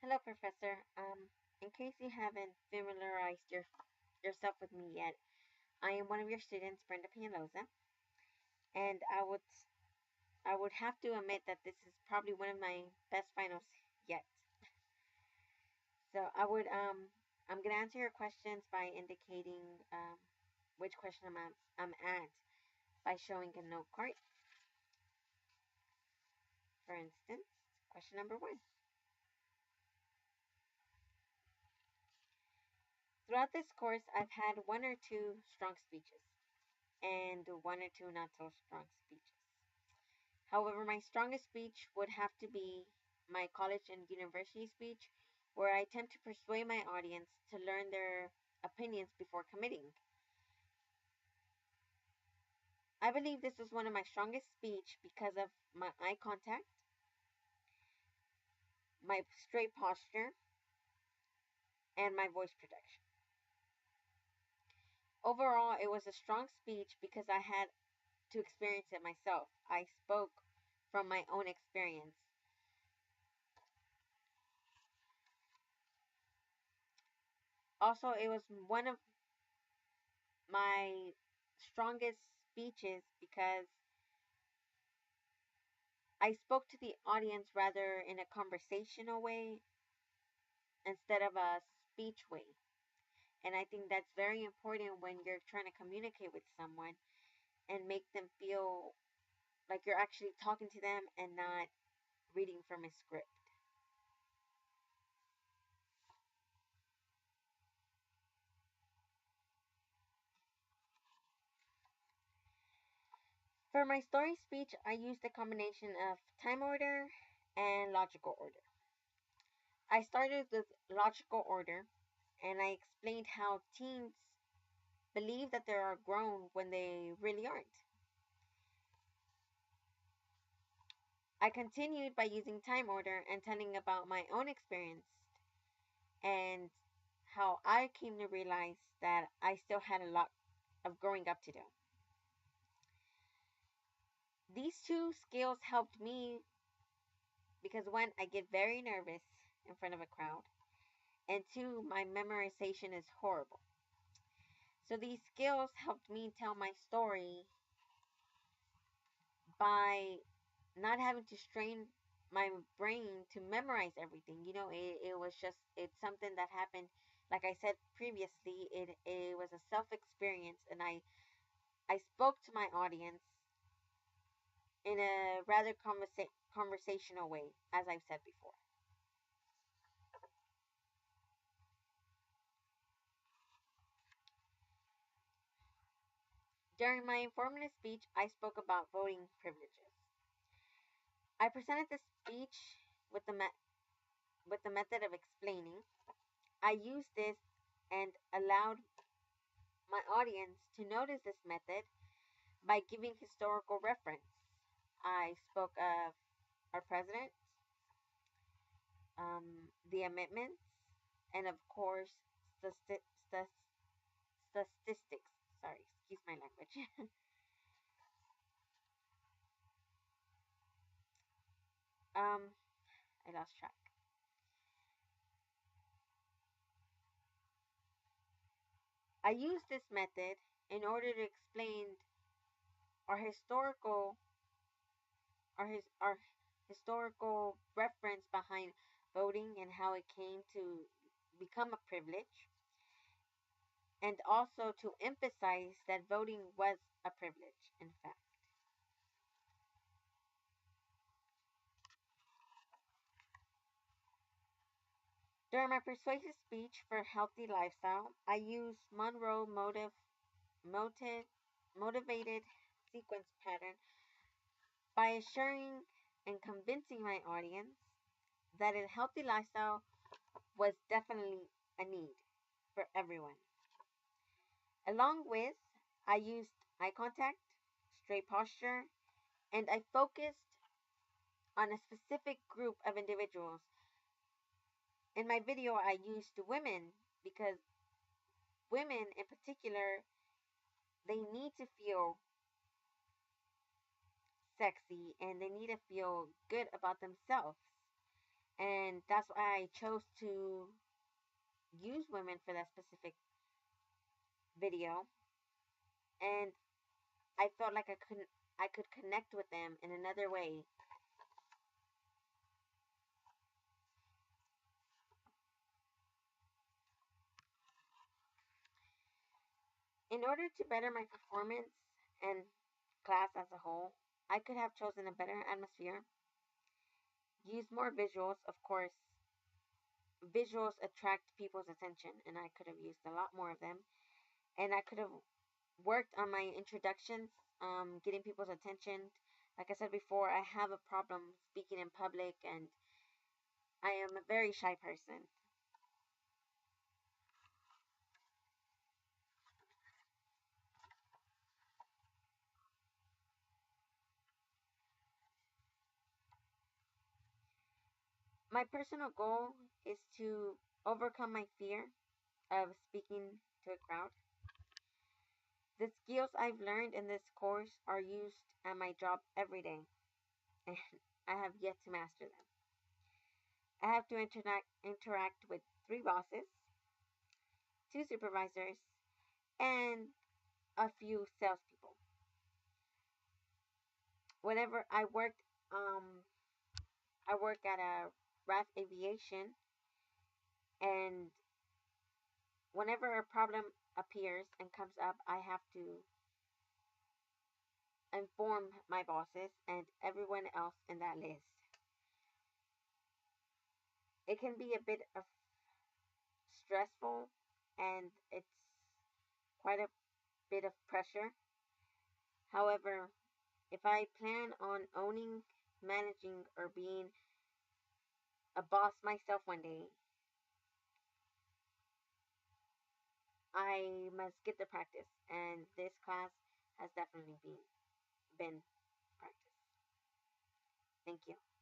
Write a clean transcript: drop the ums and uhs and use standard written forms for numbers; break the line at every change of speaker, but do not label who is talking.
Hello, Professor. In case you haven't familiarized yourself with me yet, I am one of your students, Brenda Peñalosa, and I would have to admit that this is probably one of my best finals yet. So I'm gonna answer your questions by indicating which question I'm at by showing a note card. For instance, question number one. Throughout this course, I've had one or two strong speeches and one or two not so strong speeches. However, my strongest speech would have to be my college and university speech, where I attempt to persuade my audience to learn their opinions before committing. I believe this is one of my strongest speech because of my eye contact, my straight posture, and my voice projection. Overall, it was a strong speech because I had to experience it myself. I spoke from my own experience. Also, it was one of my strongest speeches because I spoke to the audience rather in a conversational way instead of a speech way. And I think that's very important when you're trying to communicate with someone and make them feel like you're actually talking to them and not reading from a script. For my story speech, I used a combination of time order and logical order. I started with logical order and I explained how teens believe that they are grown when they really aren't. I continued by using time order and telling about my own experience and how I came to realize that I still had a lot of growing up to do. These two skills helped me because one, I get very nervous in front of a crowd, and two, my memorization is horrible. So these skills helped me tell my story by not having to strain my brain to memorize everything. It was just, it's something that happened. Like I said previously, it was a self experience, and I spoke to my audience in a rather conversational way, as I've said before. During my informative speech, I spoke about voting privileges. I presented the speech with with the method of explaining. I used this and allowed my audience to notice this method by giving historical reference. I spoke of our president, the amendments, and of course, statistics. Sorry, excuse my language. um, I lost track. I used this method in order to explain our historical our historical reference behind voting and how it came to become a privilege, and also to emphasize that voting was a privilege, in fact. During my persuasive speech for healthy lifestyle, I used motive, motivated sequence pattern by assuring and convincing my audience that a healthy lifestyle was definitely a need for everyone. Along with, I used eye contact, straight posture, and I focused on a specific group of individuals. In my video, I used women because women in particular, they need to feel sexy and they need to feel good about themselves. And that's why I chose to use women for that specific video. And I felt like I could connect with them in another way. In order to better my performance and class as a whole, I could have chosen a better atmosphere, used more visuals. Of course, visuals attract people's attention, and I could have used a lot more of them. And I could have worked on my introductions, getting people's attention. Like I said before, I have a problem speaking in public, and I am a very shy person. My personal goal is to overcome my fear of speaking to a crowd. The skills I've learned in this course are used at my job every day, and I have yet to master them. I have to interact with three bosses, two supervisors, and a few salespeople. Whenever I work at a RAF Aviation, and whenever a problem appears and comes up, I have to inform my bosses and everyone else in that list. It can be a bit of stressful, and it's quite a bit of pressure. However, if I plan on owning, managing, or being a boss myself one day, I must get the practice, and this class has definitely been practice. Thank you.